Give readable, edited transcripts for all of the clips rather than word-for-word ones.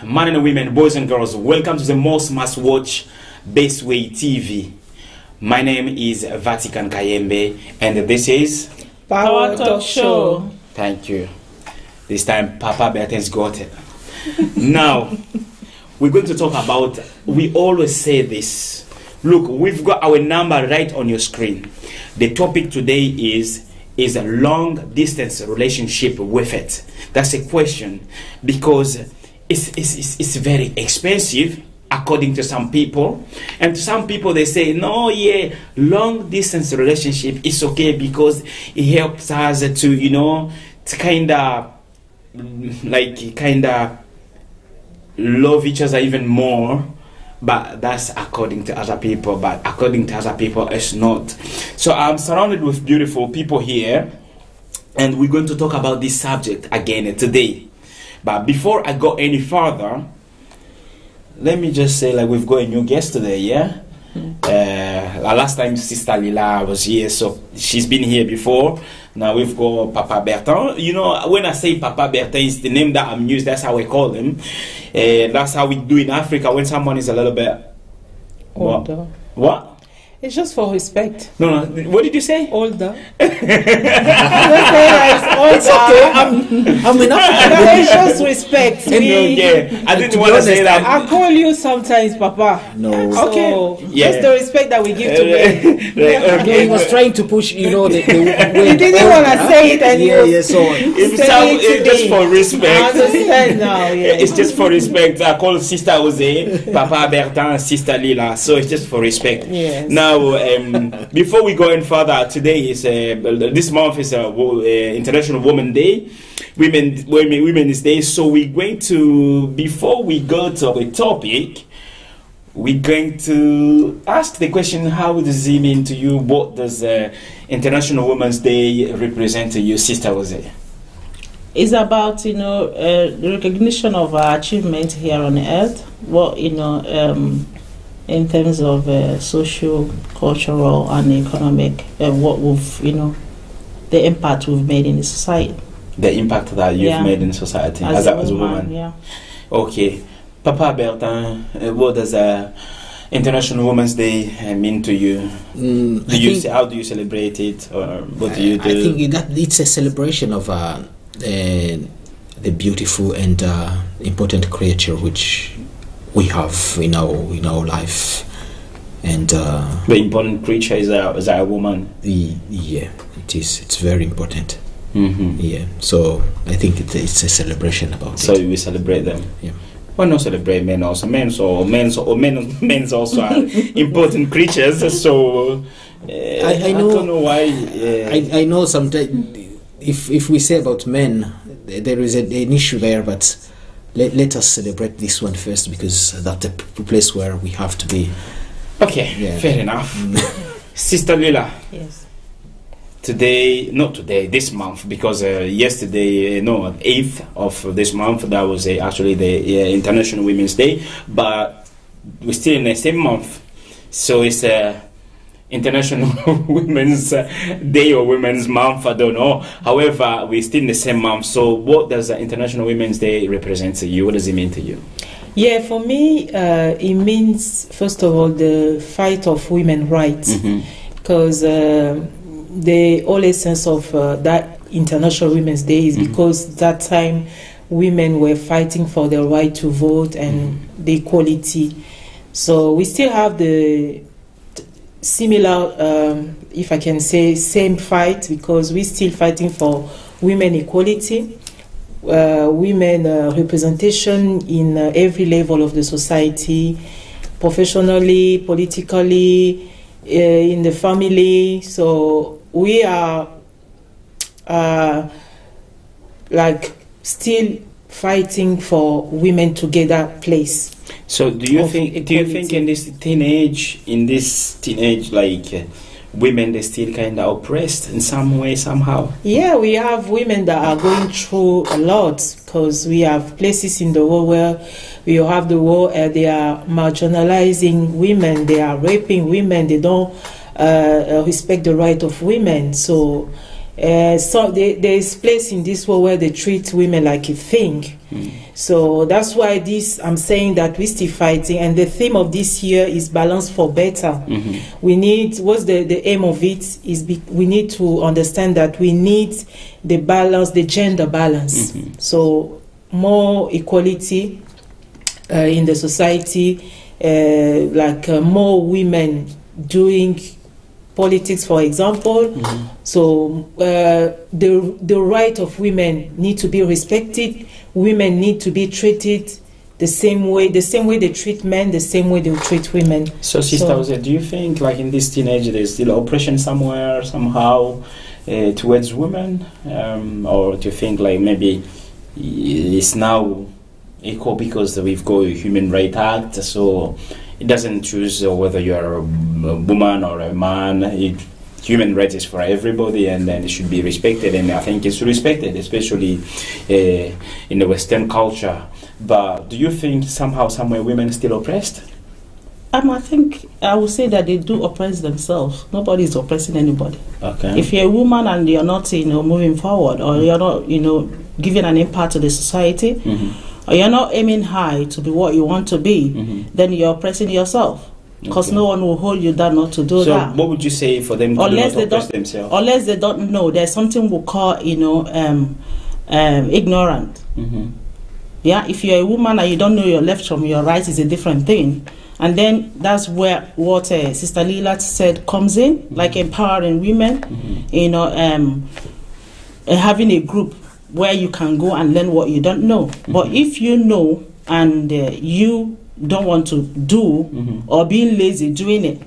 men and women, boys and girls, welcome to the most must-watch Baseway TV. My name is Vatican Kayembe, and this is Power Talk Show. Thank you. This time, Papa Bertin's got it. Now, we're going to talk about, we always say this. Look, we've got our number right on your screen. The topic today is a long-distance relationship with it? That's a question, because it's very expensive, according to some people. And to some people, they say, no, yeah, long-distance relationship is okay because it helps us to, you know, to kind of love each other even more. But that's according to other people. But according to other people, it's not. So I'm surrounded with beautiful people here, and we're going to talk about this subject again today. But before I go any further, let me just say, like, we've got a new guest today, yeah? Last time Sister Lila was here, so she's been here before. Now we've got Papa Bertin. You know, when I say Papa Bertin, it's the name that I'm used, that's how we call him. That's how we do in Africa when someone is a little bit older. What? It's just for respect. No, what did you say? Older. It's okay. I'm in Africa. It's just respect. Yeah, I didn't want to say that. I call you sometimes Papa. No. Okay. So, Yeah. just the respect that we give to men. Right, okay. No, he was trying to push, you know, the He didn't want to say it anymore. Yeah, so It's just for respect. I understand now. Yeah. It's just for respect. I call Sister Jose, Papa Bertin, Sister Lila. So it's just for respect. Yes. Now, before we go any further, today is this month is International Women's Day, Women's Day. So we're going to, before we go to the topic, we're going to ask the question: how does it mean to you? What does International Women's Day represent to you, Sister Jose? It's about, you know, the recognition of our achievement here on earth. What, you know, in terms of social, cultural, and economic, what we've, you know, the impact we've made in the society. The impact that you've made in society as a woman. Yeah. Okay, Papa Bertin, what does International Women's Day mean to you? How do you celebrate it, or what do you do? I think that it's a celebration of the beautiful and important creature which we have in our life, and the important creature is a woman. Yeah, it is. It's very important. Mm-hmm. Yeah, so I think it's a celebration about it. So we celebrate them. Yeah. Why not celebrate men also? Men also are important creatures. So I don't know why. I know sometimes if we say about men, there is an issue there, but let us celebrate this one first, because that's the place where we have to be. Okay, yeah. Fair enough. Sister Lila. Yes. This month, because yesterday, 8th of this month, that was actually the International Women's Day, but we're still in the same month, so it's International Women's Day or Women's Month, I don't know. However, we're still in the same month. So what does the International Women's Day represent to you? What does it mean to you? Yeah, for me, it means, first of all, the fight of women's rights, because the whole essence of that International Women's Day is because that time women were fighting for their right to vote and the equality. So we still have the similar, if I can say, same fight, because we're still fighting for women equality, women representation in every level of the society, professionally, politically, in the family. So we are like still fighting for women to get that place. So do you think in this teenage like women, they're still kind of oppressed in some way, somehow? Yeah, we have women that are going through a lot, because we have places in the world where we have the war, they are marginalizing women, they are raping women, they don't respect the right of women. So So there is place in this world where they treat women like a thing. So that's why I'm saying that we're still fighting, and the theme of this year is balance for better. We need, what's the aim of it is we need to understand that we need the balance, the gender balance. So more equality in the society, more women doing politics, for example. So the right of women need to be respected. Women need to be treated the same way they treat men, the same way they treat women. So, Sister Jose, do you think, like in this teenage, there's still oppression somewhere, somehow, towards women, or do you think like maybe it's now equal because we've got a Human Rights Act, so it doesn't choose whether you're a woman or a man. Human rights is for everybody, and then it should be respected, and I think it's respected, especially in the Western culture. But do you think somehow, somewhere, women are still oppressed? I think I would say that they do oppress themselves. Nobody is oppressing anybody. Okay. If you're a woman and you're not, moving forward, or you're not, giving an impact to the society, or you're not aiming high to be what you want to be, then you're oppressing yourself. Because no one will hold you down not to do that. So what would you say for them to not oppress themselves? Unless they don't know, there's something we call, ignorant. Yeah, if you're a woman and you don't know your left from your right, is a different thing. And then that's where what Sister Lila said comes in, like empowering women, having a group where you can go and learn what you don't know. But if you know and you don't want to do, or being lazy doing it,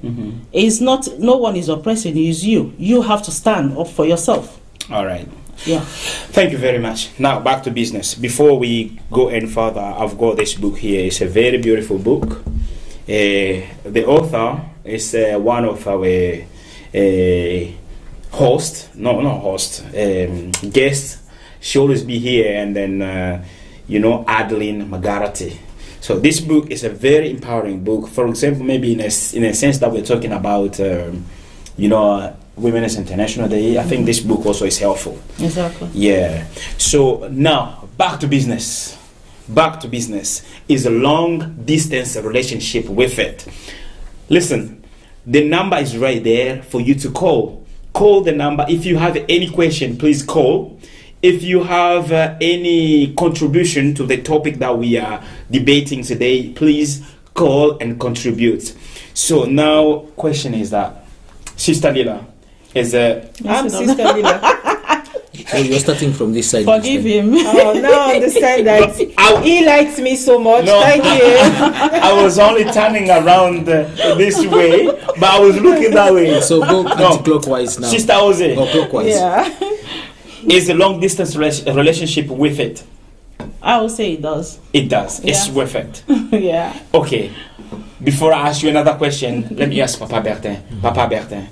it's not, no one is oppressing you, it's you. You have to stand up for yourself. All right. Yeah. Thank you very much. Now back to business. Before we go any further, I've got this book here. It's a very beautiful book. The author is one of our guests. She always be here, and then Adeline Magarati. So this book is a very empowering book. For example, maybe in a sense that we're talking about, Women's International Day, I think this book also is helpful. Exactly. Yeah. So now, back to business. Back to business is a long-distance relationship with it. Listen, the number is right there for you to call. Call the number. If you have any question, please call. If you have any contribution to the topic that we are debating today, please call and contribute. So now, question is that Sister Lila is I'm Sister Lila. So you're starting from this side. Forgive him. Oh, now I understand that he likes me so much. No, thank you. I was only turning around this way, but I was looking that way. So go anti-clockwise now. Sister Jose. Go clockwise. Yeah. Is a long distance relationship with it? I would say it does. It does. Yeah. It's with it. Yeah. Okay. Before I ask you another question, let me ask Papa Bertin. Papa Bertin,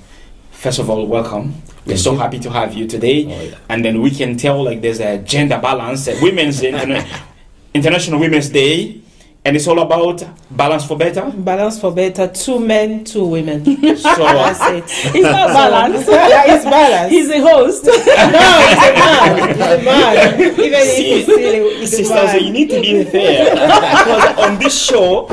first of all, welcome. We're so happy to have you today. Oh, yeah. And then we can tell like there's a gender balance, International Women's Day, and it's all about balance for better. Balance for better. 2 men, 2 women. So That's it. It's not balance. It's balance. He's a host. No, he's a man. He's a man. Even if he's silly, he's a Sister, man. so you need to be fair. Because on this show,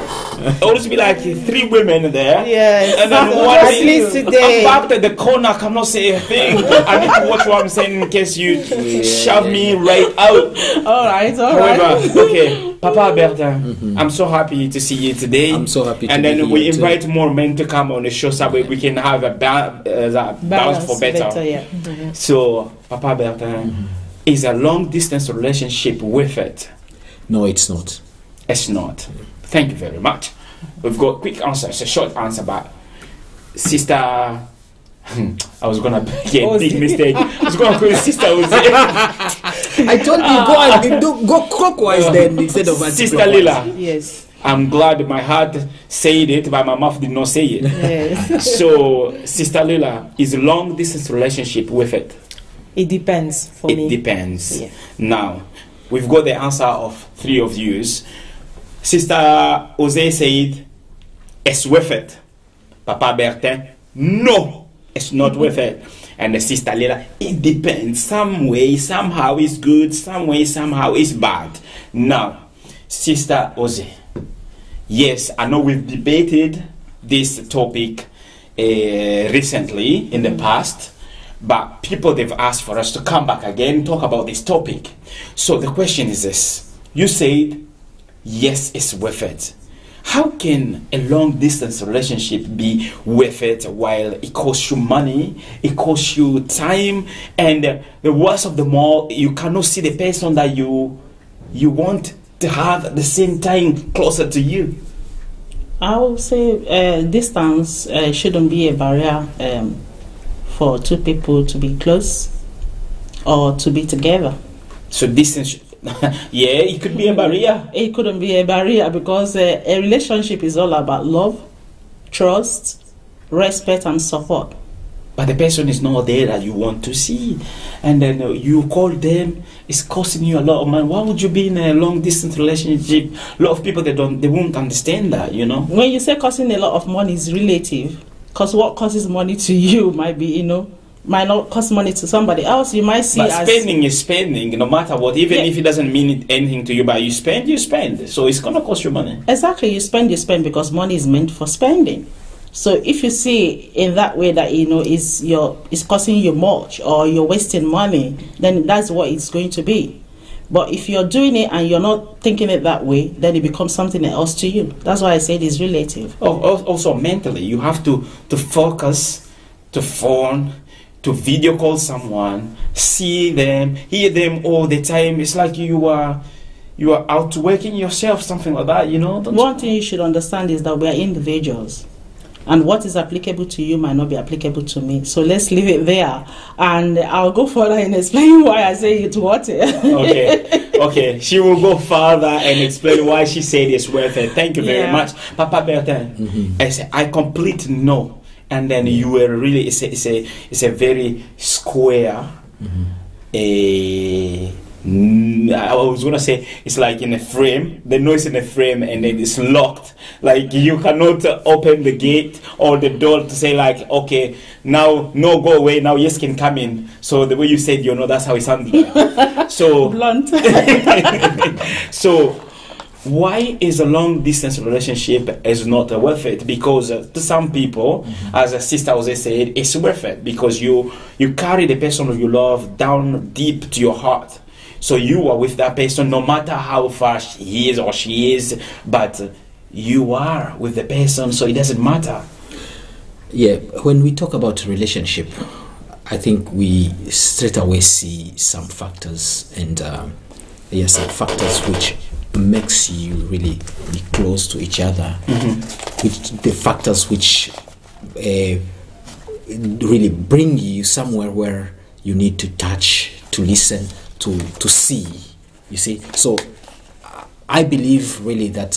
always be like 3 women there. Yes. And then So one at day, least today. I'm back at the corner, I cannot say a thing. I need to watch what I'm saying in case you shove me right out. All right. However, okay, Papa Bertin, I'm so happy to see you today. I'm so happy to and be then here we too. invite more men to come on the show so we can have a balance for better. Yeah. So, Papa Bertin, is a long distance relationship with it? No, it's not. It's not. Thank you very much. We've got quick answers, a short answer, but Sister, I was gonna make a big mistake. I was gonna call Sister Jose. I told you go clockwise then instead of Sister anti-clockwise. Lila. Yes. I'm glad my heart said it, but my mouth did not say it. Yes. So, Sister Lila, is a long distance relationship with it? It depends for me. It depends. Yeah. Now, we've got the answer of 3 of you. Sister Jose said, it's with it. Papa Bertin, no, it's not with it. And the Sister Lila, it depends. Some way, somehow it's good. Some way, somehow it's bad. Now, Sister Oze, yes, I know we've debated this topic recently in the past, but people, they've asked for us to come back again, talk about this topic. So the question is this. You said, yes, it's worth it. How can a long distance relationship be worth it while it costs you money, it costs you time, and the worst of them all, you cannot see the person that you want to have at the same time closer to you? I would say distance shouldn't be a barrier for two people to be close or to be together. So distance, yeah, it could be a barrier. It couldn't be a barrier because a relationship is all about love, trust, respect, and support. But the person is not there that you want to see, and then you call them. It's costing you a lot of money. Why would you be in a long distance relationship? A lot of people, they won't understand that, you know. When you say costing a lot of money, is relative, because what costs money to you might be, might not cost money to somebody else. You might see, but spending is spending, no matter what. Even if it doesn't mean anything to you, but you spend. So it's gonna cost you money. Exactly, you spend because money is meant for spending. So if you see in that way that is costing you much or you're wasting money, then that's what it's going to be. But if you're doing it and you're not thinking it that way, then it becomes something else to you. That's why I said it's relative. Also mentally, you have to focus, to phone, to video call someone, see them, hear them all the time. It's like you are outworking yourself, something like that, One thing you should understand is that we are individuals. And what is applicable to you might not be applicable to me. So let's leave it there. And I'll go further and explain why I say it's worth it. Okay. She will go further and explain why she said it's worth it. Thank you very much. Papa Bertin, I completely know. And then you were really, it's a very square, I was gonna say it's like in a frame. The noise in a frame, and then it's locked. Like you cannot open the gate or the door to say like, okay, now no, go away. Now yes, can come in. So the way you said, that's how it sounded. Like. So blunt. So why is a long distance relationship is not worth it? Because to some people, as a sister Jose said, it's worth it because you carry the person who you love down deep to your heart. So you are with that person no matter how far he is or she is, but you are with the person, so it doesn't matter. Yeah, when we talk about relationship, I think we straight away see some factors, and some factors which makes you really be close to each other, which the factors which really bring you somewhere where you need to touch, to listen, to see, you see. So I believe really that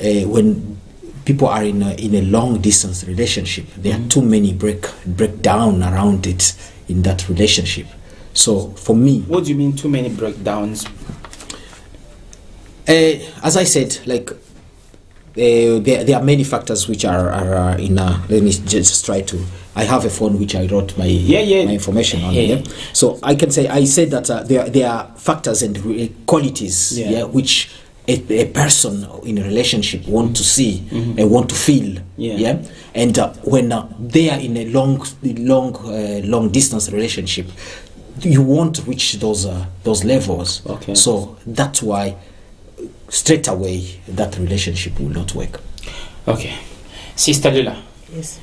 when people are in a long distance relationship, there are too many breakdown around it in that relationship. So for me, what do you mean too many breakdowns? As I said, like there are many factors which are in let me just try to. I have a phone which I wrote my information on. Yeah. So I said that there are factors and qualities which a person in a relationship want to see and want to feel. And when they are in a long distance relationship, you want to reach those levels. Okay. So that's why straight away that relationship will not work. Okay. Sister Lila. Yes.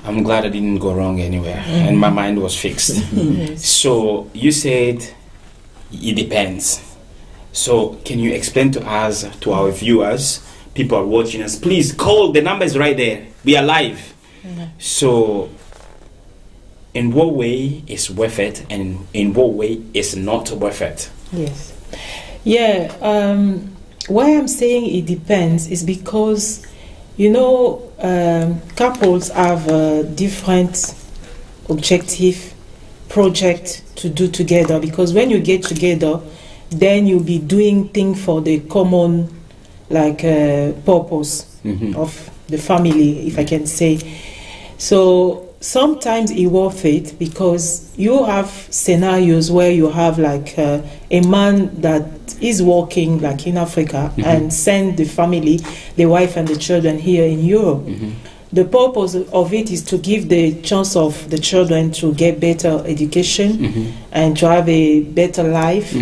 I'm glad I didn't go wrong anywhere and my mind was fixed. So you said it depends. So can you explain to us, to our viewers, people are watching us, please call, the number is right there. We are live. So in what way is worth it and in what way is not worth it? Yes. Yeah, why I'm saying it depends is because, couples have different objective project to do together, because when you get together, then you'll be doing things for the common purpose of the family, if I can say. So sometimes it's worth it, because you have scenarios where you have like a man that is working like in Africa and send the family, the wife and the children here in Europe. The purpose of it is to give the chance of the children to get better education and to have a better life.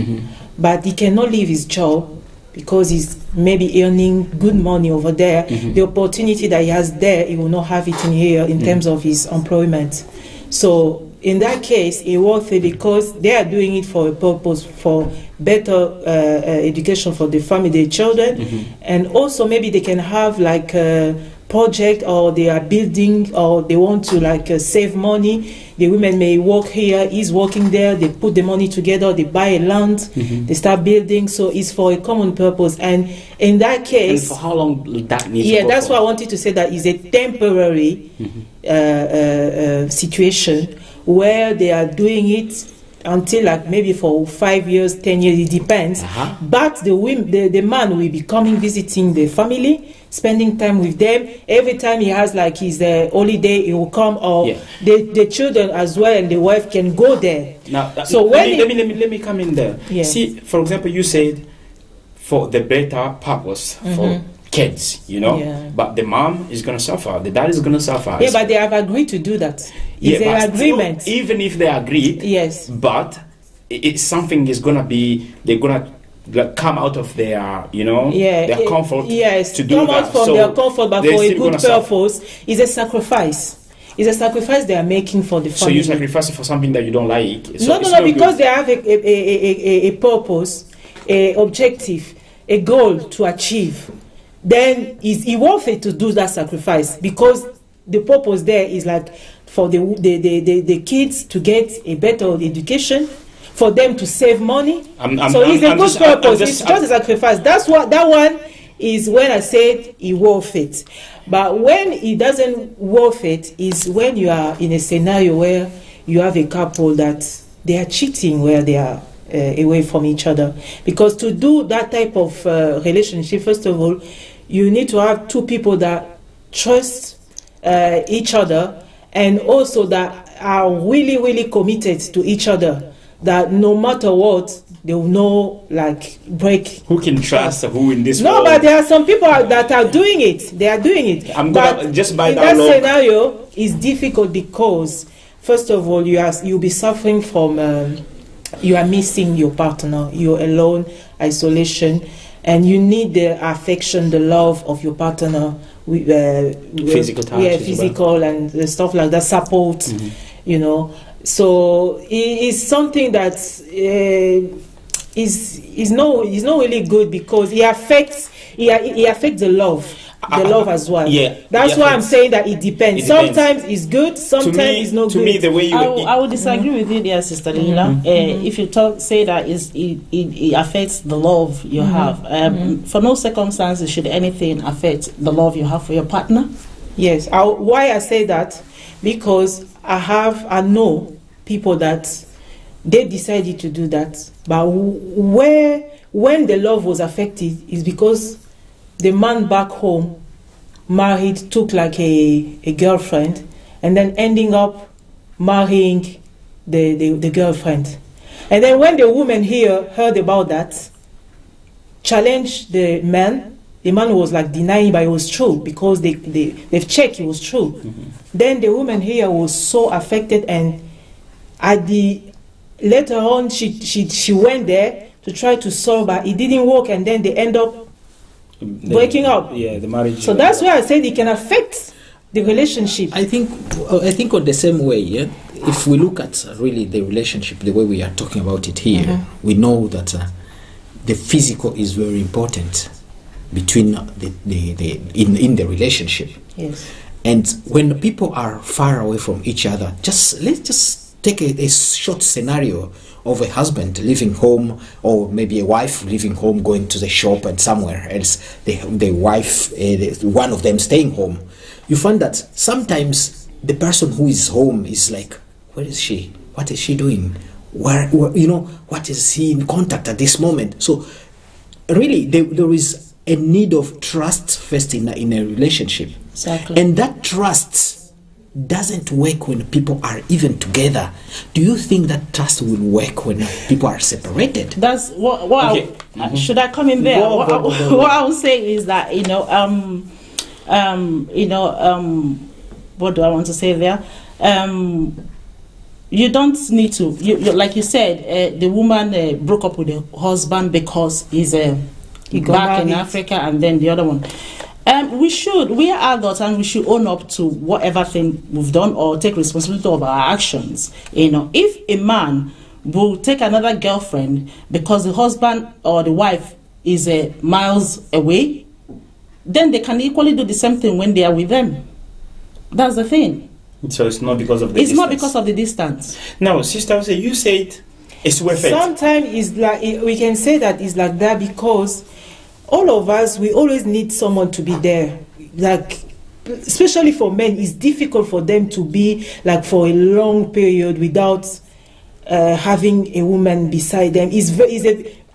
But he cannot leave his job because he's maybe earning good money over there. The opportunity that he has there, he will not have it in here in terms of his employment. So in that case, it's worth it because they are doing it for a purpose, for better education for the family, the children, and also maybe they can have like a project, or they are building, or they want to like save money. The women may work here, he's working there, they put the money together, they buy a land, they start building, so it's for a common purpose. And in that case... And for how long that needs Yeah, that's why I wanted to say that is a temporary situation where they are doing it until like maybe for 5 years, 10 years, it depends. But the man will be coming, visiting the family, spending time with them. Every time he has like his holiday, he will come, or the children as well and the wife can go there. Now, so let me come in there. Yeah. See, for example, you said for the better purpose for kids, you know, but the mom is going to suffer, the dad is going to suffer. Yeah, but they have agreed to do that. It's an agreement. Still, even if they agreed, yes, but it's something is going to be, they're going to come out of their, you know, their comfort. Yes, to do come that. out from so their comfort, but for a good purpose. It's a sacrifice. It's a sacrifice they are making for the family. So you sacrifice it for something that you don't like? So no, because they have a purpose, a objective, a goal to achieve. Then it's worth it to do that sacrifice, because the purpose there is like for the kids to get a better education, for them to save money. So it's a good purpose. It's just a sacrifice. That's what that one is. When I said it worth it, but when it doesn't worth it is when you are in a scenario where you have a couple that they are cheating, where they are away from each other. Because to do that type of relationship, first of all, you need to have two people that trust each other, and also that are really, really committed to each other. That no matter what, they will know, like, break. Who can trust who in this world? No, but there are some people that are doing it. They are doing it. I'm gonna just buy that log. Scenario is difficult because, first of all, you'll be suffering from, you are missing your partner. You're alone, isolation, and you need the affection, the love of your partner. Physical touch. Yeah, physical and stuff like that, support, you know. So it is something that is not really good, because it affects the love. The love as well. Yeah, that's why I'm saying that it depends. Sometimes it's good, sometimes it's not good. To me, the way I would disagree with you there, Sister Lila. If you say that it affects the love you have, for no circumstances should anything affect the love you have for your partner. Yes. Why I say that? Because I know people that they decided to do that, but when the love was affected is because the man back home married, took like a girlfriend, and then ending up marrying the girlfriend. And then when the woman here heard about that, challenged the man was like denying, but it was true, because they've checked it was true. Then the woman here was so affected, and later on she went there to try to solve, but it didn't work, and then they end up breaking up. Yeah, the marriage. So that's why I said it can affect the relationship. I think on the same way, if we look at really the relationship the way we are talking about it here, we know that the physical is very important between in the relationship. Yes. And when people are far away from each other, let's just take a short scenario of a husband leaving home, or maybe a wife leaving home, going to the shop and somewhere else, the wife, one of them staying home. You find that sometimes the person who is home is like, where is she? What is she doing? Where what is he in contact at this moment? So really there is a need of trust first in a relationship. Exactly. And that trust doesn't work when people are even together, do you think that trust will work when people are separated? That's what Okay. should I come in there? What I would say is that what do I want to say there? You don't need to. You like you said, the woman broke up with the husband because he's back in Africa, and then the other one. We are adults, and we should own up to whatever thing we've done or take responsibility of our actions. If a man will take another girlfriend because the husband or the wife is miles away, then they can equally do the same thing when they are with them. That's the thing. So it's not because of the distance. It's not because of the distance. No, Sister, you said it's worth it. Sometimes it's like we can say that it's like that because all of us, we always need someone to be there. Like, especially for men, it's difficult for them to be like for a long period without having a woman beside them.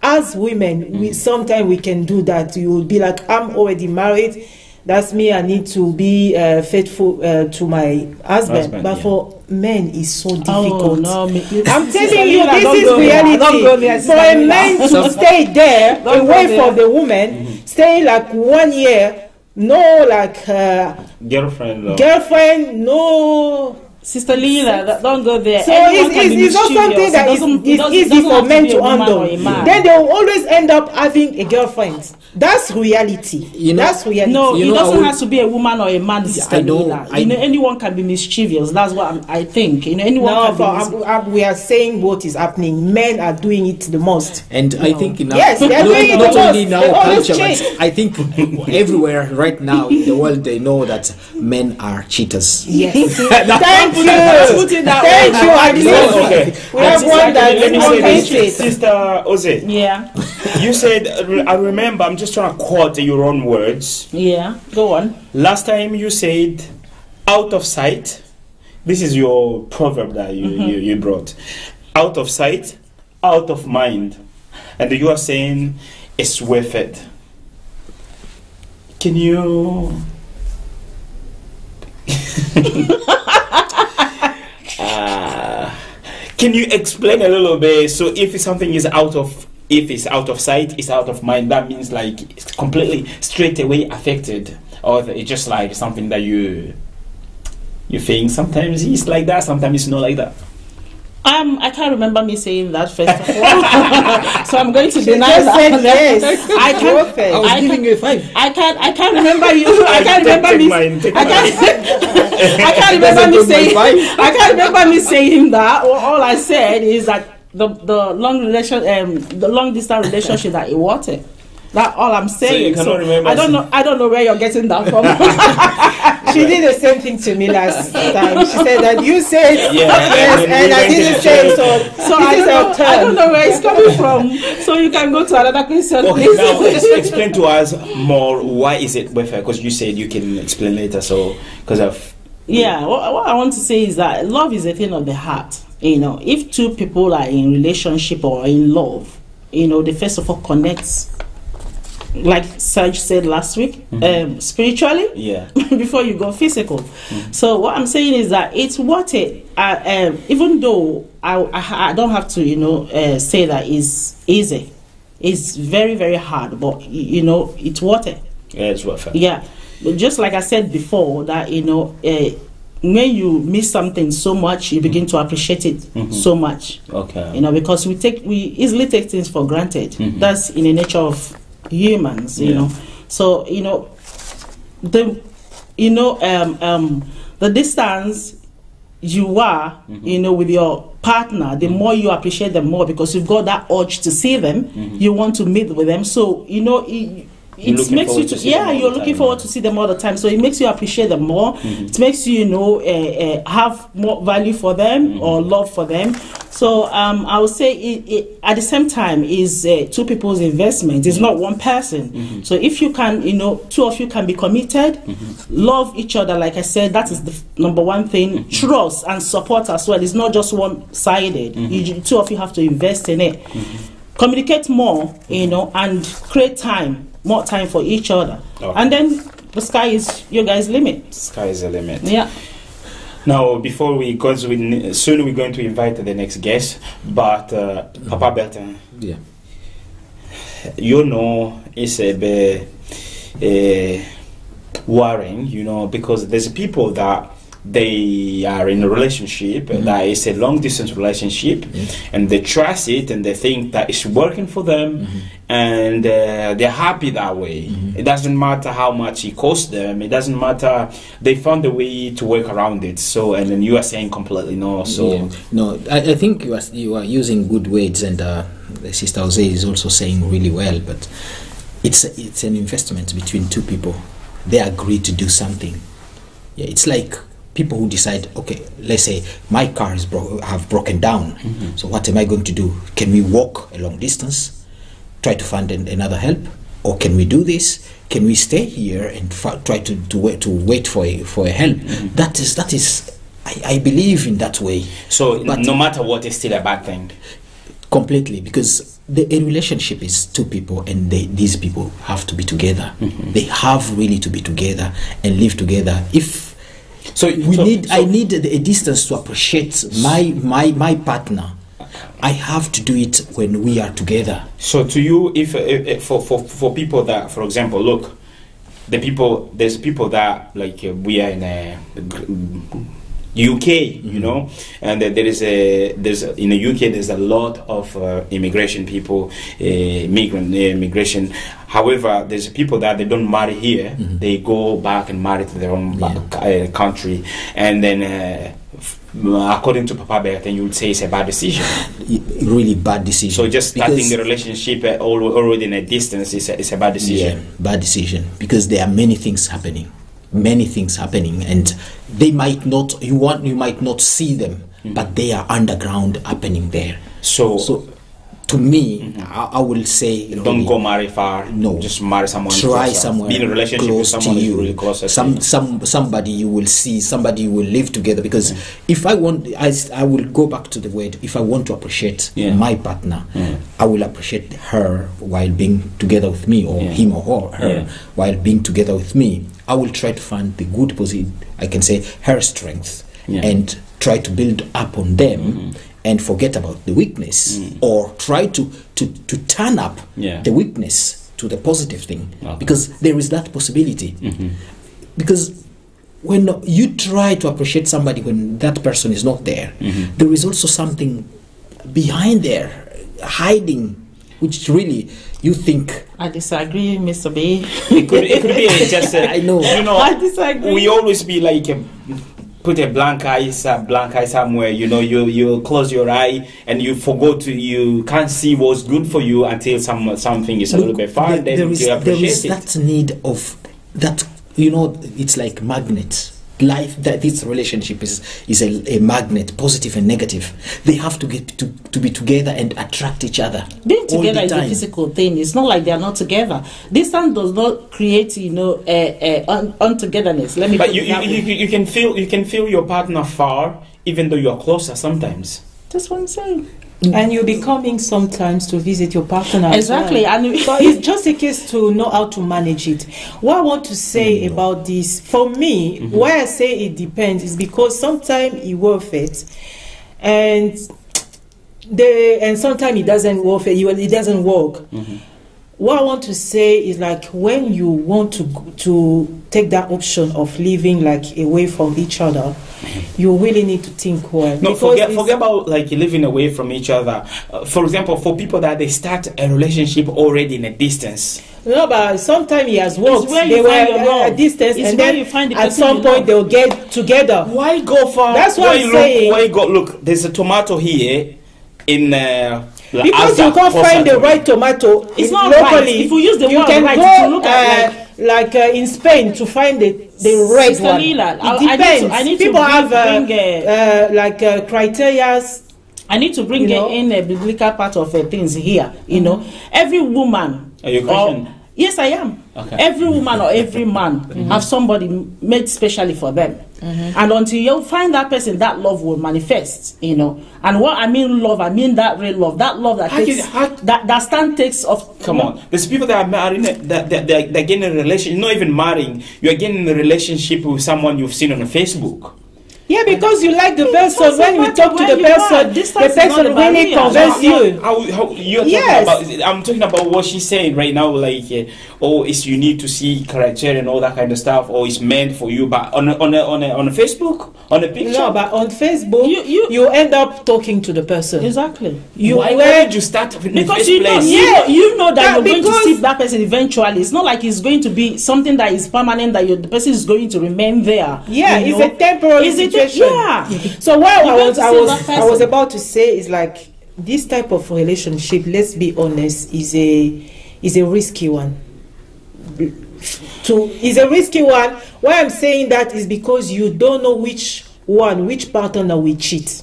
As women, we sometimes we can do that. You will be like, I'm already married. That's me. I need to be faithful to my husband. But for men, it's so difficult. Oh, no, I'm telling you, this is reality. For a man to stay there away from the woman, stay like 1 year, no like girlfriend, no. Sister Lila, don't go there. So it's not something that is easy for men to handle. Then they will always end up having a girlfriend. That's reality. That's reality. No, it doesn't have to be a woman or a man, Sister Lila. Anyone can be mischievous. That's what I think. Anyone can be we are saying what is happening. Men are doing it the most. And I think in yes, they are doing it the not most. only in our culture, but I think everywhere right now in the world they know that men are cheaters. Yes. Thank you. Thank you. We have one that let me say this, Sister Ose. Yeah. You said, I remember, I'm just trying to quote your own words. Yeah, go on. Last time you said, out of sight. This is your proverb that you brought. Out of sight, out of mind. And you are saying, it's worth it. Can you... can you explain a little bit? So if something is out of sight, it's out of mind, that means like it's completely straight away affected, or it's just like something that you think sometimes it's like that, sometimes it's not like that. I can't remember me saying that first of all, so I'm going to deny that. Yes. I was giving you a 5. I can't remember you. I can't remember me. I can't remember me saying that. All I said is that the long distance relationship that it wanted. That's all I'm saying. So you I don't know where you're getting that from. She did the same thing to me last time. She said that you said yes, and I didn't say so. I don't know where it's coming from. So you can go to another question, okay, please. Now explain to us more. Why is it worth it? Because you said you can explain later. So because of what I want to say is that love is a thing of the heart. If two people are in relationship or in love, they first of all connect. Like Serge said last week, spiritually, before you go physical. So what I'm saying is that it's worth it. Even though I don't have to, say that it's easy. It's very, very hard, but it's worth it. Yeah, it's worth it. Yeah, but just like I said before, that when you miss something so much, you begin to appreciate it so much. Okay. Because we easily take things for granted. That's in the nature of humans, so the distance you are with your partner, the more you appreciate them more, because you've got that urge to see them, you want to meet with them, so it makes you you're looking forward to see them all the time, so it makes you appreciate them more. It makes you have more value for them or love for them. So I would say it at the same time is two people's investment. It's not one person. So if you can, two of you can be committed, love each other. Like I said, that is the number one thing. Trust and support as well. It's not just one-sided. Two of you have to invest in it. Communicate more, and create more time for each other. And then the sky is your guys' limit. Sky is the limit. Yeah. Now, before we go, soon we're going to invite the next guest, but Papa Bertin, Yeah. you know, it's a bit worrying, you know, because there's people that they are in a relationship that is a long distance relationship, and they trust it and they think that it's working for them, and they're happy that way. It doesn't matter how much it costs them, it doesn't matter, they found a way to work around it. So, and then you are saying completely no. So no, I think you are using good words, and Sister Jose is also saying really well, but it's an investment between two people. They agree to do something. Yeah, it's like people who decide, okay, let's say my car is have broken down. So what am I going to do? Can we walk a long distance, try to find another help, or can we do this? Can we stay here and try to wait for a help? That is. I believe in that way. So, but no matter what, it's still a bad thing. Completely, because a relationship is two people, and these people have to be together. They have really to be together and live together. I need a distance to appreciate my partner. I have to do it when we are together. So to you, if for people that, for example, look, there's people that, like, we are in a UK, you know, and there's in the UK there's a lot of immigration people, immigration. However, there's people that they don't marry here; they go back and marry to their own country, and then according to Papa Bertin, you would say it's a bad decision. Really bad decision. So just starting the relationship already in a distance is a bad decision. Yeah, bad decision, because there are many things happening, and they might not. You might not see them, but they are underground happening there. So to me, I will say, don't go marry far. No, just marry someone. Try closer. somewhere. Be in a relationship with someone who's really close. Somebody you will see. Somebody you will live together. Because if I want, I will go back to the word. If I want to appreciate my partner, I will appreciate her while being together with me, or him or her while being together with me. I will try to find the good position. I can say her strength, and try to build up on them. And forget about the weakness, or try to turn up the weakness to the positive thing, because there is that possibility. Because when you try to appreciate somebody when that person is not there, there is also something behind there, hiding, which really you think. I disagree, Mr. B. It could be just. I know. You know, I disagree. We always be like. Put a blank eye somewhere, you know, you close your eye and you forgot you can't see what's good for you until something is a little bit far. Then you appreciate it. There is that need of that, you know, it's like magnet. Life, that this relationship is a magnet, positive and negative. They have to get to be together and attract each other. Being together is a physical thing. It's not like they are not together. Distance does not create, you know, untogetherness. Let me. But you can feel your partner far, even though you are closer sometimes. That's what I'm saying. And you'll be coming sometimes to visit your partner. Exactly. Well. And so it's just a case to know how to manage it. What I want to say about this, for me, why I say it depends is because sometimes it worth it, and sometimes it doesn't worth it. It doesn't work. What I want to say is, like, when you want to take that option of living like away from each other, you really need to think well. No, forget about like living away from each other. For example, for people that they start a relationship already in a distance. No, but sometimes he has worked. They were at a distance, it's and then you find the at some point they'll get together. Why go far? That's what I'm saying. Why go? Look, there's a tomato here in. Because you can't find the right tomato. It's not locally. Right. If we use the word can right, go, to look at like in Spain to find the right one. Lila, it depends. I need People to have criteria. I need to bring in a biblical part of things here. You know, every woman. Are you Christian? Yes, I am. Okay. Every woman or every man have somebody made specially for them. And until you find that person, that love will manifest, you know. And what I mean love, I mean that real love. That love that that stand takes of. Come on, there's people that are married, that they're getting a relationship, not even marrying. You're getting a relationship with someone you've seen on Facebook. Yeah, because you like the person. When you talk to the person really convinces you. You're talking about? I'm talking about what she's saying right now. Like, it's you need to see criteria and all that kind of stuff, or it's meant for you. But on a Facebook, on a picture. No, but on Facebook, you end up talking to the person. Exactly. Why did you start in the first place? You know that you're going to see that person eventually. It's not like it's going to be something that is permanent, that the person is going to remain there. Yeah, it's a temporary situation. Yeah. So what I was about to say is like this type of relationship, let's be honest, is a risky one. Is a risky one. Why I'm saying that is because you don't know which partner will cheat.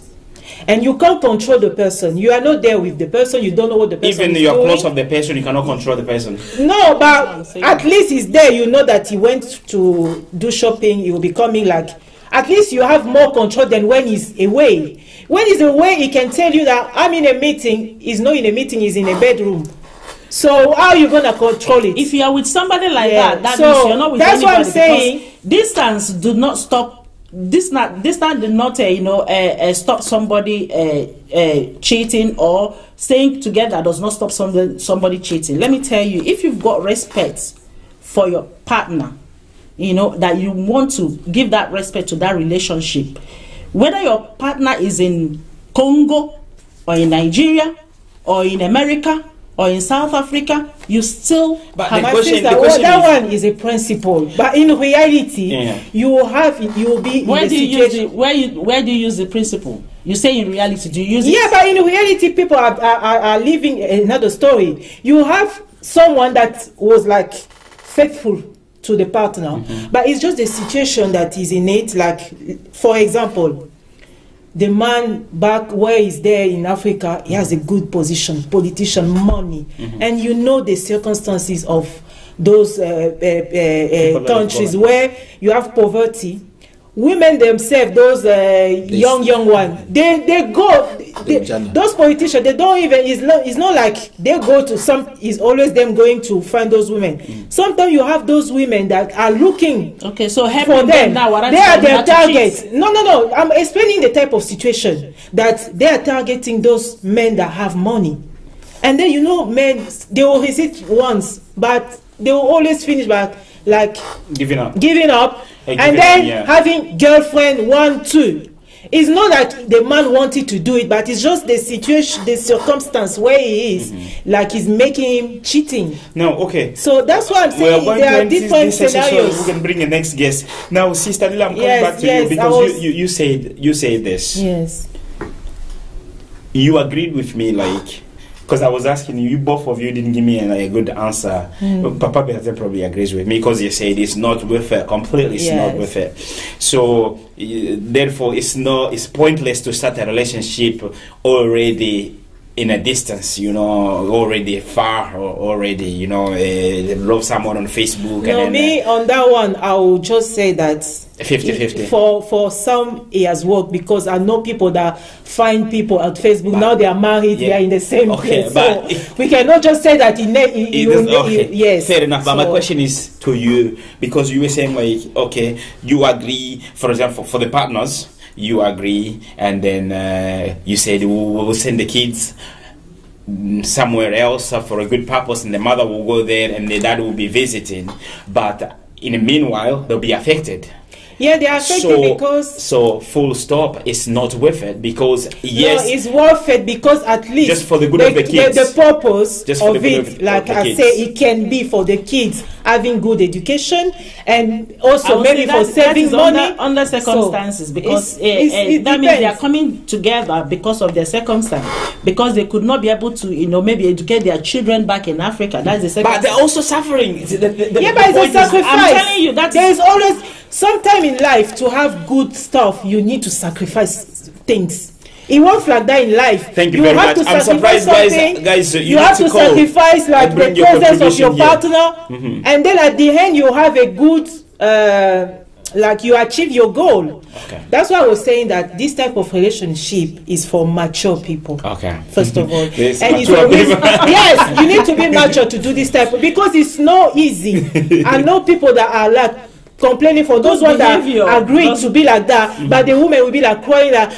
And you can't control the person. You are not there with the person. You don't know what the person is doing. Even you're close of the person, you cannot control the person. No, but at least he's there. You know that he went to do shopping. He will be coming like... At least you have more control than when he's away. When he's away, he can tell you that I'm in a meeting. He's not in a meeting. He's in a bedroom. So how are you going to control it? If you are with somebody like that means you're not with anybody. That's what I'm saying. Distance do not stop. Distance did not stop somebody cheating, or staying together does not stop somebody cheating. Let me tell you, if you've got respect for your partner, that you want to give that respect to that relationship, whether your partner is in Congo or in Nigeria or in America or in South Africa, you still... But that one is a principle. But in reality, you will be where do you use the principle? You say in reality, do you use it? Yeah, but in reality, people are living another story. You have someone that was like faithful to the partner, but it's just a situation that is innate. Like, for example, the man back where he's there in Africa, he has a good position, politician, money, and you know the circumstances of those countries where you have poverty. Women themselves, those young ones, they go. Those politicians, they don't even. It's not like they go to some. It's always them going to find those women. Sometimes you have those women that are looking. Okay, so for them. They are their targets. No. I'm explaining the type of situation that they are targeting those men that have money, and then men, they will visit once, but they will always finish by like giving up. And then having girlfriend 1, 2. It's not that the man wanted to do it, but it's just the situation, the circumstance where he is, like he's making him cheating. No, okay. So that's what I'm saying. There are different scenarios. We can bring the next guest. Now, Sister Lila, I'm coming back to you because you said this. Yes. You agreed with me, like, because I was asking you, both of you didn't give me a good answer. Papa Beatrice probably agrees with me because you said it's not worth it. Completely, it's not worth it. So therefore, it's pointless to start a relationship already in a distance, already far, or already, love someone on Facebook. No, and then, on that one, I will just say that 50-50. For some, it has worked because I know people that find people at Facebook. Now they are married, they are in the same place. But so we cannot just say that yes. Fair enough. But my question is to you, because you were saying like, okay, you agree, for example, for the partners, you agree, and then you said we'll send the kids somewhere else for a good purpose, and the mother will go there and the dad will be visiting, but in the meanwhile they'll be affected. Yeah, they are affected because... So, full stop, it's not worth it because, yes... No, it's worth it because at least... Just for the good of the kids. The purpose of it, like I say, it can be for the kids having good education and also maybe for saving money. Under circumstances, because that means they are coming together because of their circumstance. Because they could not be able to, maybe educate their children back in Africa. That's the circumstance. But they're also suffering. But it's a sacrifice. I'm telling you, there is always... Sometime in life, to have good stuff, you need to sacrifice things. It works like that in life. Thank you very much. I'm surprised, guys. You have to sacrifice like the presence of your partner, and then at the end you have a good, like you achieve your goal. Okay. That's why I was saying that this type of relationship is for mature people. Okay. First of all, yes, you need to be mature to do this type because it's not easy. I know people that are like complaining for those ones that agreed to be like that, but the woman will be like crying that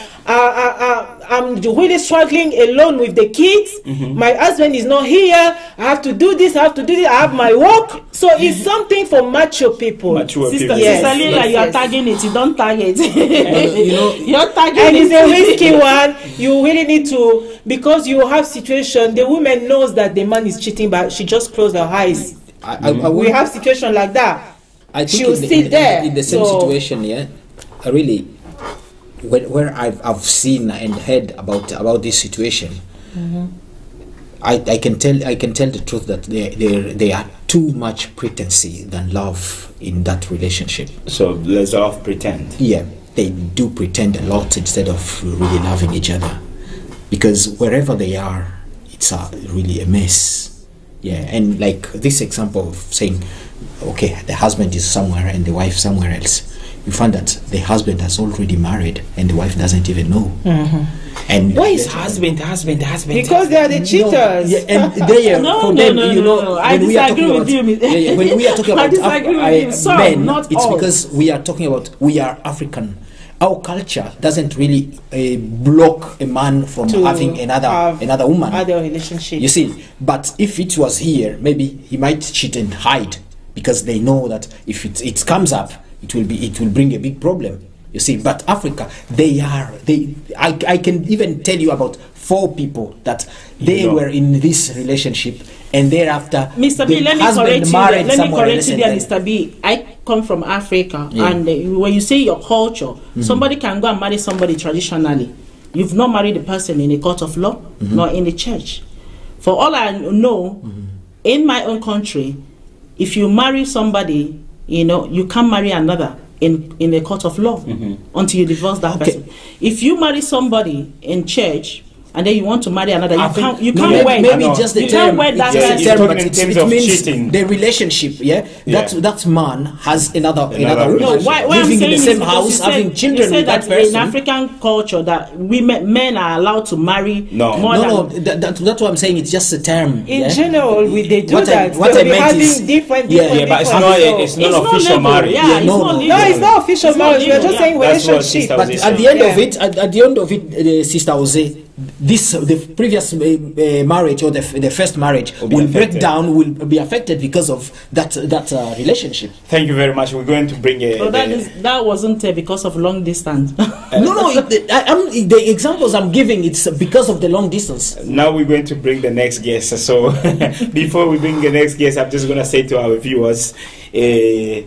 I'm really struggling alone with the kids. My husband is not here. I have to do this. I have my work. So it's something for mature people. Sister, yes. Sister Lila, you are tagging it. You don't tag it. You're tagging and it. it's a risky one. You really need to, because you have situation. The woman knows that the man is cheating, but she just closed her eyes. We have situation like that. I think she'll sit there in the same situation. Yeah, really. Where I've seen and heard about this situation, I can tell the truth that there are too much pretense than love in that relationship. So there's a lot of pretend. Yeah, they do pretend a lot instead of really loving each other, because wherever they are, it's really a mess. Yeah, and like this example of saying, okay, the husband is somewhere and the wife somewhere else. You find that the husband has already married and the wife doesn't even know. And why is husband? Because they are the cheaters. No, yeah, and they are for them. You know, I disagree with you. When we are talking about men, not it's all. because we are talking about we are African. Our culture doesn't really block a man from having another woman. Other relationship. You see, but if it was here, maybe he might cheat and hide, because they know that if it comes up, it will bring a big problem. You see, but Africa, I can even tell you about 4 people that they were in this relationship, and thereafter Mr. B, let me correct you there, Mr. B. I come from Africa, and when you say your culture, somebody can go and marry somebody traditionally. You've not married a person in a court of law, nor in the church. For all I know, in my own country, if you marry somebody, you can't marry another in a court of law until you divorce that person. If you marry somebody in church and then you want to marry another, you can't wed. Maybe just the term. It means cheating. The relationship. Yeah, that man has another woman. No, why living I'm saying in the same house, having children with that person. In African culture, that men are allowed to marry more than. That's what I'm saying. It's just a term. In general, they do that. What I meant is different. But it's not official marriage. No, it's not official marriage. We're just saying relationship. But at the end of it, Sister Jose, the previous marriage or the first marriage will break down, will be affected because of that relationship. Thank you very much. We're going to bring that wasn't because of long distance. The examples I'm giving, it's because of the long distance. Now we're going to bring the next guest. So before we bring the next guest, I'm just going to say to our viewers, the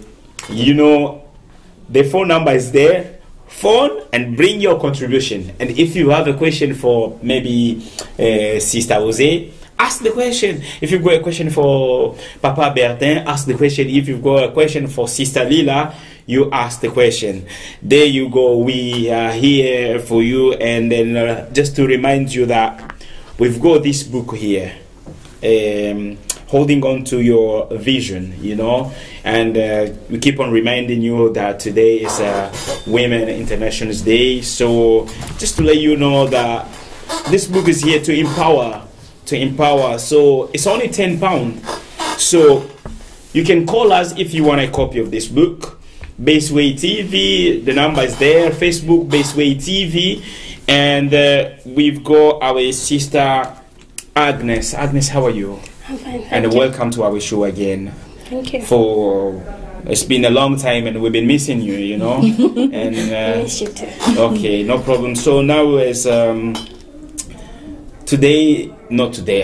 phone number is there. Phone and bring your contribution. And if you have a question for maybe Sister Jose, ask the question. If you've got a question for Papa Bertin, ask the question. If you've got a question for Sister Lila, you ask the question. There you go. We are here for you. And then just to remind you that we've got this book here, holding on to your vision, and we keep on reminding you that today is Women International Day. So just to let you know that this book is here to empower. So it's only £10. So you can call us if you want a copy of this book. Baseway TV, the number is there. Facebook, Baseway TV. And we've got our sister Agnes. Agnes, how are you? I'm fine, and welcome to our show again. Thank you. It's been a long time and we've been missing you, and I miss you too. Okay, no problem. So now is not today.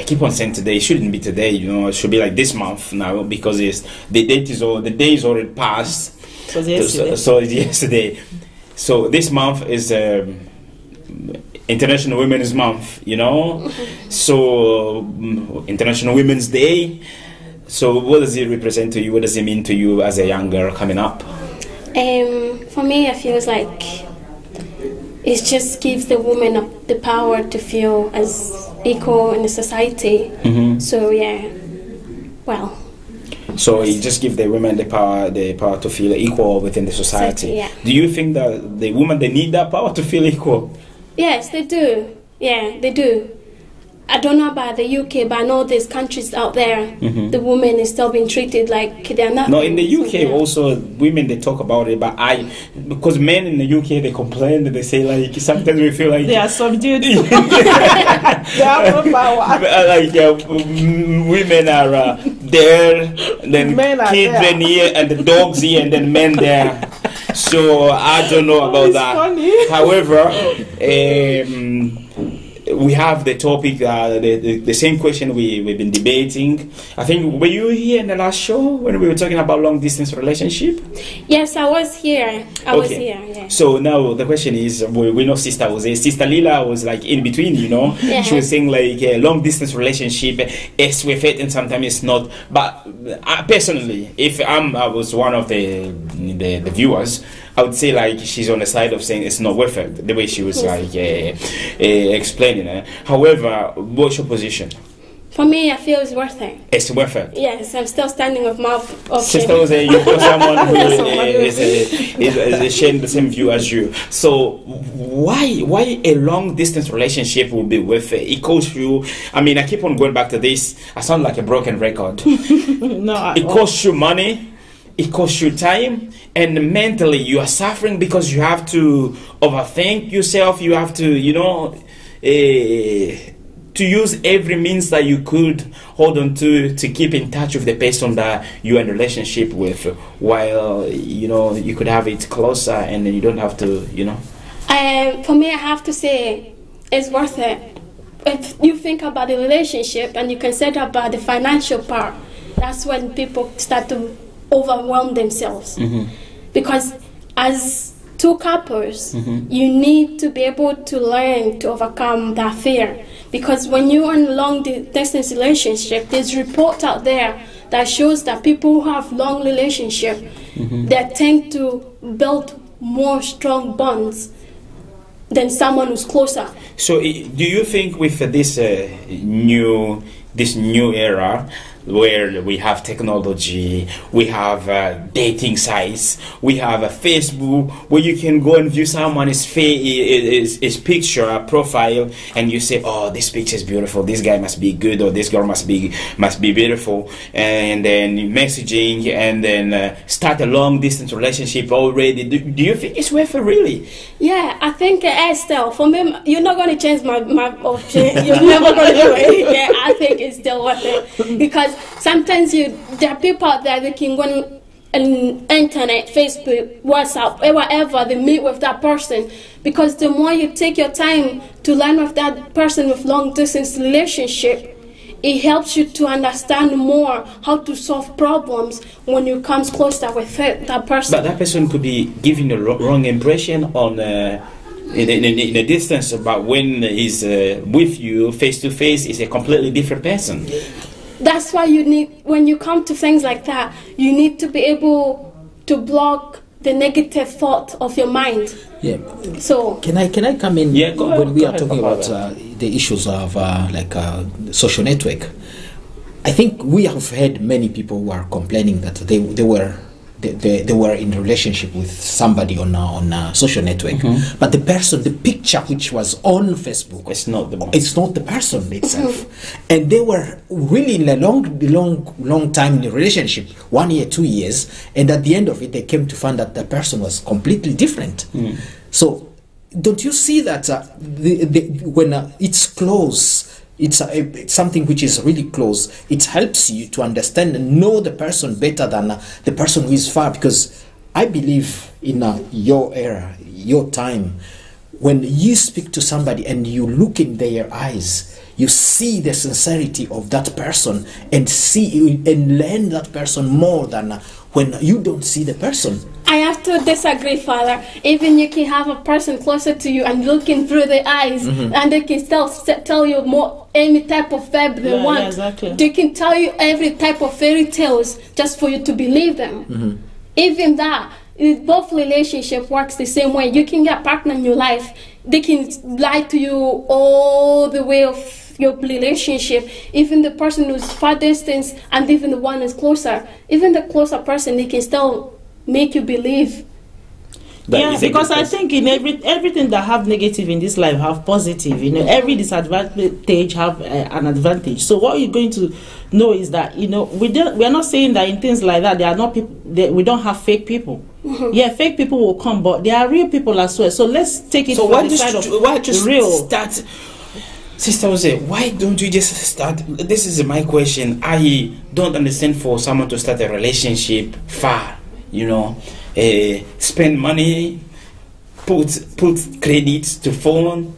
I keep on saying today. It shouldn't be today. It should be like this month now, because the day is already passed. So yesterday. So it's yesterday. So this month is International Women's Month, so International Women's Day. So what does it represent to you? What does it mean to you as a young girl coming up? For me, it feels like it just gives the woman the power to feel as equal in the society. So so it just gives the women the power to feel equal within the society. Do you think that the women, they need that power to feel equal? Yes, they do. Yeah, they do. I don't know about the UK, but I know there's countries out there, the woman is still being treated like they're not. No, in the UK also, women, they talk about it, but because men in the UK, they complain, they say like, sometimes we feel like they are subdued. They have no power. Like women are there, then kids are here, and the dogs here, and then men there. So I don't know about that. Funny. However, we have the topic, the same question we've been debating. I think, were you here in the last show when we were talking about long distance relationship? Yes, I was here. I was here. Yeah. So now the question is, we know Sister Lila was like in between, you know. Yeah. She was saying like long distance relationship is with it and sometimes it's not. But personally, if I was one of the viewers, I would say like she's on the side of saying it's not worth it, the way she was like explaining it. However, what's your position? For me, I feel it's worth it. It's worth it. Yes, I'm still standing with my option. Sister was you've got someone who is sharing the same view as you. So why a long distance relationship will be worth it? It costs you. I mean, I keep on going back to this. I sound like a broken record. No, it costs you money. It costs you time, and mentally you are suffering because you have to overthink yourself. You have to, you know, to use every means that you could hold on to keep in touch with the person that you're in a relationship with, while, you know, you could have it closer and then you don't have to, you know. For me, I have to say it's worth it. If you think about the relationship and you consider about the financial part, that's when people start to overwhelm themselves. Because as two couples, you need to be able to learn to overcome that fear. Because when you're in a long distance relationship, there's report out there that shows that people who have long relationship, they tend to build more strong bonds than someone who's closer. So do you think with this new era, where we have technology, we have dating sites, we have a Facebook where you can go and view someone's his picture, profile, and you say, oh, this picture is beautiful, this guy must be good, or this girl must be beautiful, and then messaging, and then start a long distance relationship already. Do you think it's worth it, really? Yeah, I think still, for me, you're not going to change my option. You're never going to do it. Yeah, I think it's still worth it, because sometimes there are people out there that can go on internet, Facebook, WhatsApp, whatever, they meet with that person, because the more you take your time to learn with that person with long distance relationship, it helps you to understand more how to solve problems when you come closer with that person. But that person could be giving a wrong impression on in a distance, but when he's with you face to face, is a completely different person. That's why you need, when you come to things like that, you need to be able to block the negative thought of your mind. Yeah. So can I come in? Yeah, go when ahead, we are talking about the issues of social network? I think we have heard many people who are complaining that they were in a relationship with somebody on a social network, but the picture which was on Facebook, it's not the person itself, and they were really in a long time in a relationship, 1 year, 2 years, and at the end of it they came to find that the person was completely different. So don't you see that when it's close, it's something which is really close, it helps you to understand and know the person better than the person who is far? Because I believe in your era, your time, when you speak to somebody and you look in their eyes, you see the sincerity of that person and learn that person more than when you don't see the person. I have to disagree, Father. Even you can have a person closer to you and looking through their eyes, and they can still tell you more any type of verb they want. Yeah, exactly. They can tell you every type of fairy tales just for you to believe them. Even that, both relationship works the same way. You can get a partner in your life. They can lie to you all the way of your relationship. Even the person who's far distance and even the one who's closer. Even the closer person, they can still make you believe. Yeah, because I think in everything that have negative in this life have positive. You know, every disadvantage have an advantage. So what you're going to know is that, you know, we are not saying that in things like that there are not people. We don't have fake people. Yeah, fake people will come, but there are real people as well. So let's take it from the side of real. Start, Sister Jose, why don't you just start? This is my question. I don't understand for someone to start a relationship far, you know. Spend money, put credits to phone,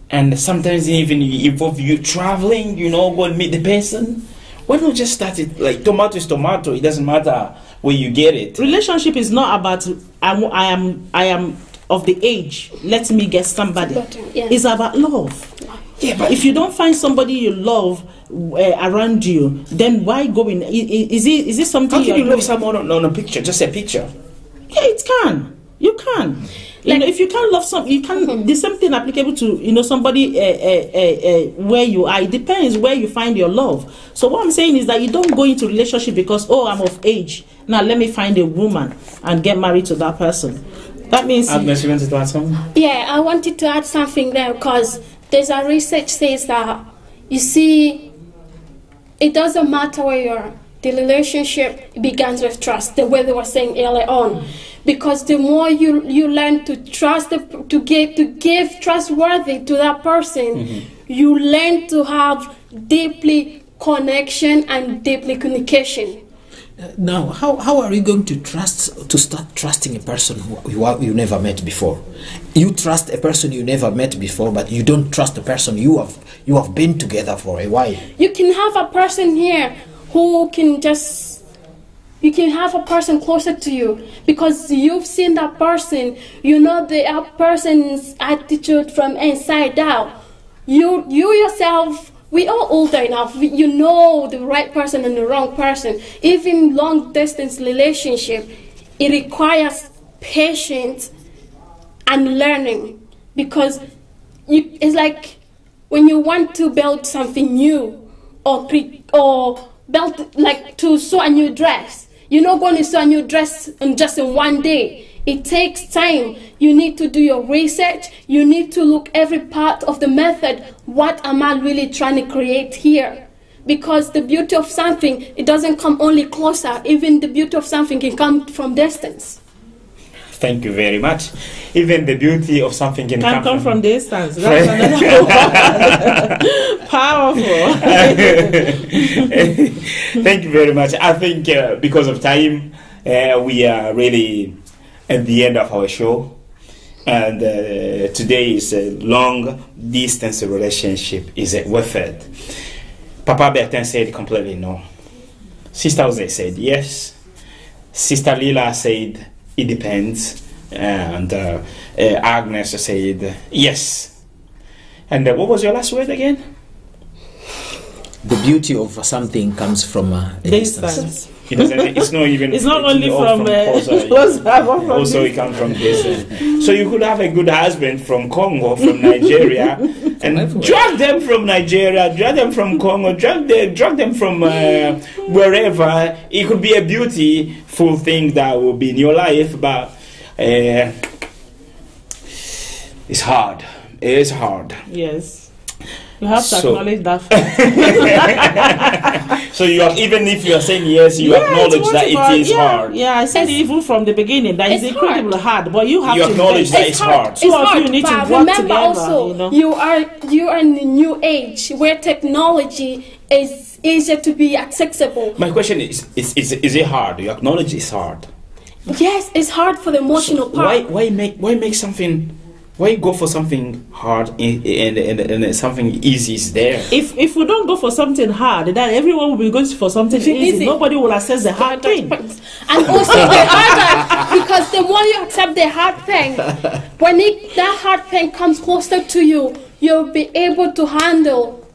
and sometimes even involve you traveling, you know, go and meet the person. Why not just start it like tomato is tomato? It doesn't matter where you get it. Relationship is not about I am of the age. Let me get somebody. It's about love. Yeah, but if you don't find somebody you love around you, then why go in? Is it something? How can you love someone on a picture? Just a picture. Yeah, it can. You can. You know, if you can't love some, you can. There's something applicable to, you know, somebody where you are. It depends where you find your love. So what I'm saying is that you don't go into relationship because, oh, I'm of age. Now let me find a woman and get married to that person. That means. Agnes, you wanted to add something? Yeah, I wanted to add something there because there's a research says that, you see, it doesn't matter where you are. The relationship begins with trust, the way they were saying earlier on. Because the more you learn to trust, to give trustworthy to that person, you learn to have deeply connection and deeply communication. Now, how are you going to start trusting a person who you never met before? You trust a person you never met before, but you don't trust the person you have been together for a while. You can have a person here who can just, you can have a person closer to you because you've seen that person, you know the person's attitude from inside out. You yourself, we are older enough, you know the right person and the wrong person. Even long distance relationship, it requires patience and learning because it's like when you want to build something new or build, like to sew a new dress. You're not going to sew a new dress just in one day. It takes time. You need to do your research. You need to look every part of the method. What am I really trying to create here? Because the beauty of something, it doesn't come only closer. Even the beauty of something can come from distance. Thank you very much. Even the beauty of something can come from distance. That's another powerful. Thank you very much. I think because of time, we are really at the end of our show. And today is a long distance relationship. Is it worth it? Papa Bertin said completely no. Sister Jose said yes. Sister Lila said it depends, and Agnes said yes. And what was your last word again? The beauty of something comes from distance. It's not even. It's not only from also, it comes from distance. So you could have a good husband from Congo, from Nigeria, and drag them from Nigeria, drag them from Congo, drag them from wherever. It could be a beautiful thing that will be in your life, but it's hard. It is hard. Yes. You have to acknowledge that fact. So you have, even if you are saying yes, you acknowledge that it is hard. Yeah, I said even from the beginning that it's incredibly hard, but you have to acknowledge that it's hard. Two of you need to work remember together. Also, you are in the new age where technology is easier to be accessible. My question is it hard? You acknowledge it's hard. Yes, it's hard for the emotional part. Why make something? Why go for something hard and something easy is there? If we don't go for something hard, then everyone will be going for something easy. Nobody will access the hard thing. And also the harder, because the more you accept the hard thing, when that hard thing comes closer to you, you'll be able to handle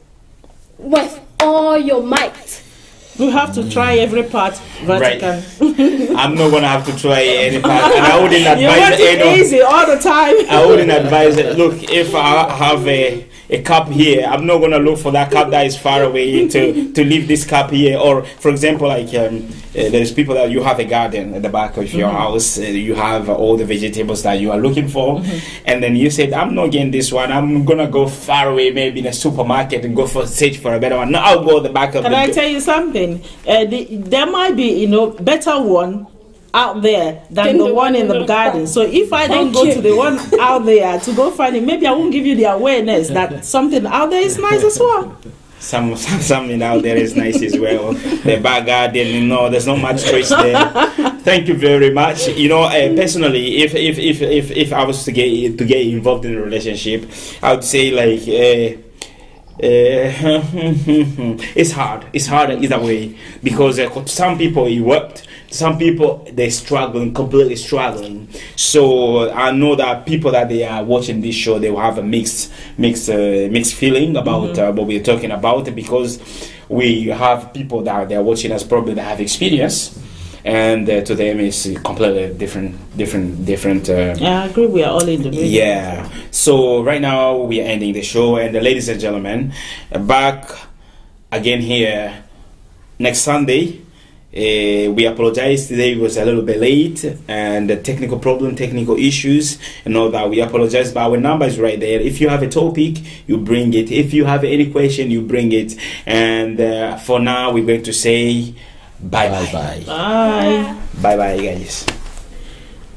with all your might. We have to try every part, Vatican. Right. I'm not gonna have to try any part, and I wouldn't advise it easy all the time. I wouldn't advise it. Look, if I have a a cup here, I'm not gonna look for that cup that is far away to leave this cup here. Or for example, like there's people that you have a garden at the back of your house, you have all the vegetables that you are looking for, and then you said, I'm not getting this one, I'm gonna go far away, maybe in a supermarket and go for search for a better one. No, I'll go at the back of Can I tell you something? There might be, better one out there than the one in the garden. So if I don't go to the one out there to go find it, maybe I won't give you the awareness that something out there is nice as well. Something out there is nice as well. The back garden, there's not much choice there. Thank you very much. Personally, if I was to get involved in a relationship, I would say like. It's hard either way, because some people it worked, some people they're completely struggling. So I know that people that they are watching this show, they will have a mixed feeling about what we're talking about, because we have people that they're watching us probably that have experience, and to them it's completely different. I agree. We are all in the middle. Yeah. So right now we are ending the show, and ladies and gentlemen, back again here next Sunday. We apologize. Today was a little bit late, and the technical issues, and all that. We apologize, but our number is right there. If you have a topic, you bring it. If you have any question, you bring it. And for now, we're going to say bye bye. Bye. Bye bye, guys.